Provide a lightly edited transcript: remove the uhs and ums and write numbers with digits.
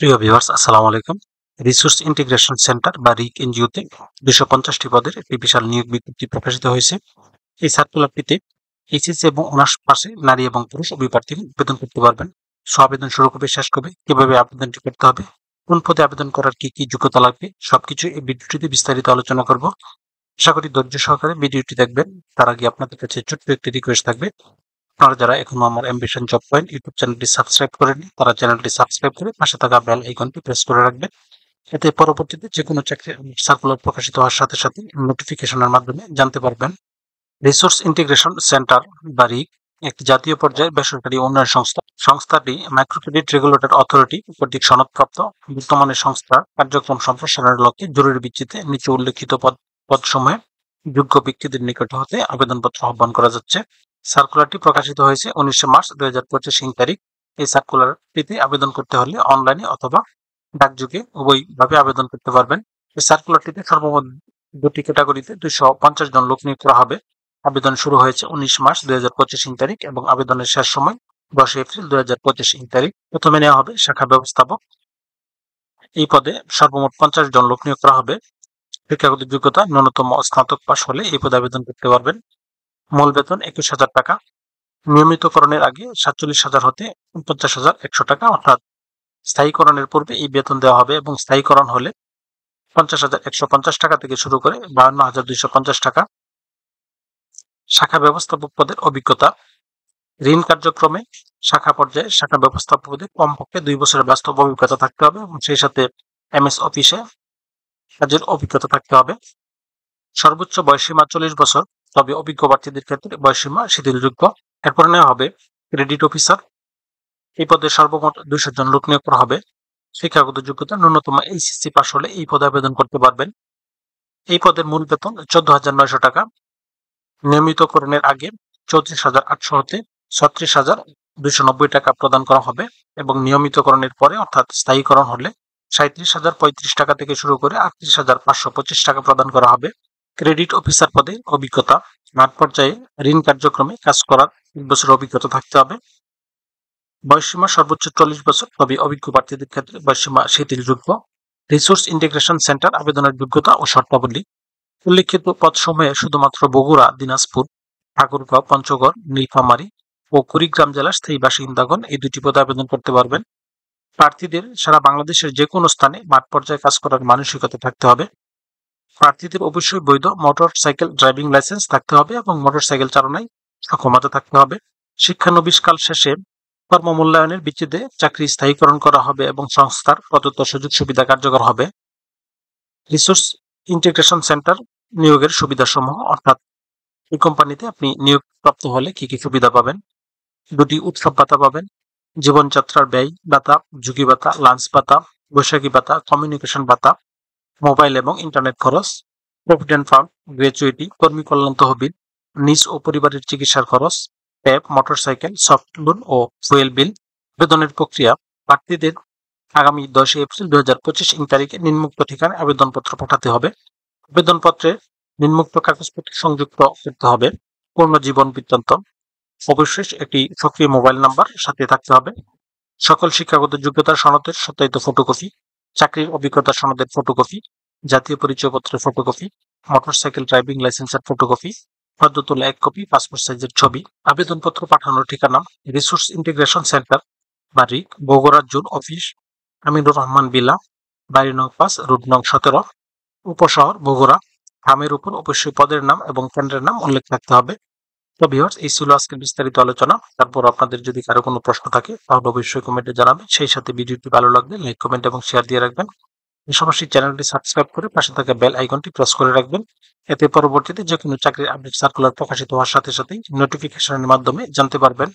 প্রিয় ভিউয়ার্স, আসসালামু আলাইকুম। রিসোর্স ইন্টিগ্রেশন সেন্টার বা রিক এনজিওতে 250টি পদের একটি বিশাল নিয়োগ বিজ্ঞপ্তি প্রকাশিত হয়েছে। এই সার্কুলারটিতে এইচএসসি এবং অনার্স পাশে নারী এবং পুরুষ উভয় প্রার্থী আবেদন করতে পারবেন। আবেদন শুরু কবে, শেষ কবে, কিভাবে আবেদনটি করতে হবে, কোন পদে আবেদন করার কি কি যোগ্যতা লাগবে, সবকিছু এই ভিডিওটিতে বিস্তারিত আলোচনা করব। আশা করি ধৈর্য সহকারে ভিডিওটি দেখবেন। তার আগে আপনাদের কাছে ছোট্ট একটি রিকোয়েস্ট থাকবে, আপনারা যারা এখনো আমার অ্যাম্বিশন জব পয়েন্ট ইউটিউব চ্যানেলটি সাবস্ক্রাইব করেননি তারা চ্যানেলটি সাবস্ক্রাইব করে পাশে থাকা বেল আইকনটি প্রেস করে রাখবেন। এতে পরবর্তীতে যে কোনো চাকরির সার্কুলার প্রকাশিত হওয়ার সাথে সাথে নোটিফিকেশনের মাধ্যমে জানতে পারবেন। রিসোর্স ইন্টিগ্রেশন সেন্টার বা রিক একটি জাতীয় পর্যায়ের বেসরকারি উন্নয়ন সংস্থা। সংস্থাটি মাইক্রো ক্রেডিট রেগুলেটর অথরিটি কর্তৃক সনদপ্রাপ্ত। বর্তমানে সংস্থা কার্যক্রম সম্প্রসারণের লক্ষ্যে জরুরি ভিত্তিতে নিচে উল্লেখিত পদসমূহে যোগ্য ব্যক্তিদের নিকট হতে আবেদনপত্র আহ্বান করা যাচ্ছে। সার্কুলারটি প্রকাশিত হয়েছে 19 মার্চ 2025 ইং তারিখ। এই সার্কুলারটিতে আবেদন করতে হলে অনলাইনে অথবা ডাকযোগে উভয়ভাবে আবেদন করতে পারবেন। এই সার্কুলারটিতে সর্বমোট 2টি ক্যাটাগরিতে 250 জন লোক নিয়োগ করা হবে। আবেদন শুরু হয়েছে 19 মার্চ 2025 ইং তারিখ এবং আবেদনের শেষ সময় 10 এপ্রিল 2025 ইং তারিখ। প্রথমে নেওয়া হবে শাখা ব্যবস্থাপক। এই পদে সর্বমোট 50 জন লোক নিয়োগ করা হবে। শিক্ষাগত যোগ্যতা ন্যূনতম স্নাতক পাশ হলে এই পদে আবেদন করতে পারবেন। মূল বেতন 21,000 টাকা। নিয়মিতকরণের আগে 47,000 হতে 49,100 টাকা, অর্থাৎ স্থায়ীকরণের পূর্বে এই বেতন দেওয়া হবে এবং স্থায়ীকরণ হলে 50,150 টাকা থেকে শুরু করে 52,250 টাকা। শাখা ব্যবস্থাপক পদের অভিজ্ঞতা, ঋণ কার্যক্রমে শাখা পর্যায়ে শাখা ব্যবস্থাপক পদে কমপক্ষে 2 বছরের বাস্তব অভিজ্ঞতা থাকতে হবে এবং সেই সাথে এমএস অফিসে কাজের অভিজ্ঞতা থাকতে হবে। সর্বোচ্চ বয়সীমা 40 বছর, তবে অভিজ্ঞ প্রার্থীদের ক্ষেত্রে বয়সীমা শিথিলযোগ্য। এরপর নেওয়া হবে ক্রেডিট অফিসার। এই পদে সর্বমোট 200 জন লোক নিয়োগ করা হবে। শিক্ষাগত যোগ্যতা ন্যূনতম এইচএসসি পাস হলে এই পদে আবেদন করতে পারবেন। এই পদের মূল বেতন 14,900 টাকা। নিয়মিতকরণের আগে 34,800 হতে 36,290 টাকা প্রদান করা হবে এবং নিয়মিতকরণের পরে অর্থাৎ স্থায়ীকরণ হলে 37,035 টাকা থেকে শুরু করে 38,525 টাকা প্রদান করা হবে। ক্রেডিট অফিসার পদে অভিজ্ঞতা, মাঠ পর্যায়ে ঋণ কার্যক্রমে কাজ করার 1 বছরের অভিজ্ঞতা থাকতে হবে। বয়সীমা সর্বোচ্চ 40 বছর, তবে অভিজ্ঞ প্রার্থীদের ক্ষেত্রে বয়সীমা শিথিলযোগ্য। রিসোর্স ইন্টিগ্রেশন সেন্টার আবেদনের যোগ্যতা ও শর্তাবলী। উল্লিখিত পদসমূহে শুধুমাত্র বগুড়া, দিনাজপুর, ঠাকুরগাঁও, পঞ্চগড়, নীলফামারী ও কুড়িগ্রাম জেলার স্থায়ী বাসিন্দাগণ এই 2টি পদে আবেদন করতে পারবেন। প্রার্থীদের সারা বাংলাদেশের যে কোনো স্থানে মাঠ পর্যায়ে কাজ করার মানসিকতা থাকতে হবে। প্রার্থীদের অবশ্যই বৈধ মোটর সাইকেল ড্রাইভিং লাইসেন্স থাকতে হবে এবং মোটর সাইকেল চালনায় সক্ষমতা থাকতে হবে। শিক্ষানবিশকাল শেষে কর্মমূল্যায়নের ভিত্তিতে চাকরি স্থায়ীকরণ করা হবে এবং সংস্থার প্রদত্ত সুযোগ সুবিধা কার্যকর হবে। রিসোর্স ইন্টিগ্রেশন সেন্টার নিয়োগের সুবিধাসমূহ, অর্থাৎ এই কোম্পানিতে আপনি নিয়োগপ্রাপ্ত হলে কি কি সুবিধা পাবেন। 2টি উৎসব ভাতা পাবেন, জীবনযাত্রার ব্যয় ভাতা, ঝুঁকি ভাতা, লাঞ্চ ভাতা, বৈশাখী ভাতা, কমিউনিকেশন ভাতা, মোবাইল এবং ইন্টারনেট খরচ, প্রভিডেন্ট ফান্ড, গ্র্যাচুইটি, কর্মী কল্যাণ তহবিল, নিজ ও পরিবারের চিকিৎসার খরচ, ট্যাব, মোটরসাইকেল, সফট লোন ও ফুয়েল বিল। আবেদনের প্রক্রিয়া, প্রার্থীদের আগামী 10 এপ্রিল 2025 ইং তারিখে নিম্নোক্ত ঠিকানায় আবেদনপত্র পাঠাতে হবে। আবেদনপত্রে নিম্নোক্ত কাগজপত্র সংযুক্ত করতে হবে। পূর্ণ জীবন বৃত্তান্ত, অবশ্যই একটি সক্রিয় মোবাইল নাম্বার সাথে থাকতে হবে। সকল শিক্ষাগত যোগ্যতার সনদের সত্যায়িত ফটোকপি, চাকরির অভিজ্ঞতা সনদের ফটোকপি, জাতীয় পরিচয়পত্রের ফটোকপি, মোটরসাইকেল ড্রাইভিং লাইসেন্সের ফটোকপি, সদ্য তোলা 1 কপি পাসপোর্ট সাইজের ছবি। আবেদনপত্র পাঠানোর ঠিকানা, রিসোর্স ইন্টিগ্রেশন সেন্টার বা রিক, বগুড়া জোন অফিস, আমিনুর রহমান বিলা, বাড়ি নং 5, রুট নং 17, উপশহর বগুড়া। খামের উপর অবশ্যই পদের নাম এবং কেন্দ্রের নাম উল্লেখ থাকতে হবে। তো ভিউয়ার্স, এই ছিল আজকের বিস্তারিত আলোচনা। তারপর আপনাদের যদি কারো কোনো প্রশ্ন থাকে তাহলে অবশ্যই কমেন্টে জানাবেন। সেই সাথে ভিডিওটি ভালো লাগলে লাইক, কমেন্ট এবং শেয়ার দিয়ে রাখবেন। পাশাপাশি চ্যানেলটি সাবস্ক্রাইব করে পাশে থাকা বেল আইকনটি প্রেস করে রাখবেন। এতে পরবর্তীতে যে কোনো চাকরির আপডেট সার্কুলার প্রকাশিত হওয়ার সাথে সাথেই নোটিফিকেশনের মাধ্যমে জানতে পারবেন।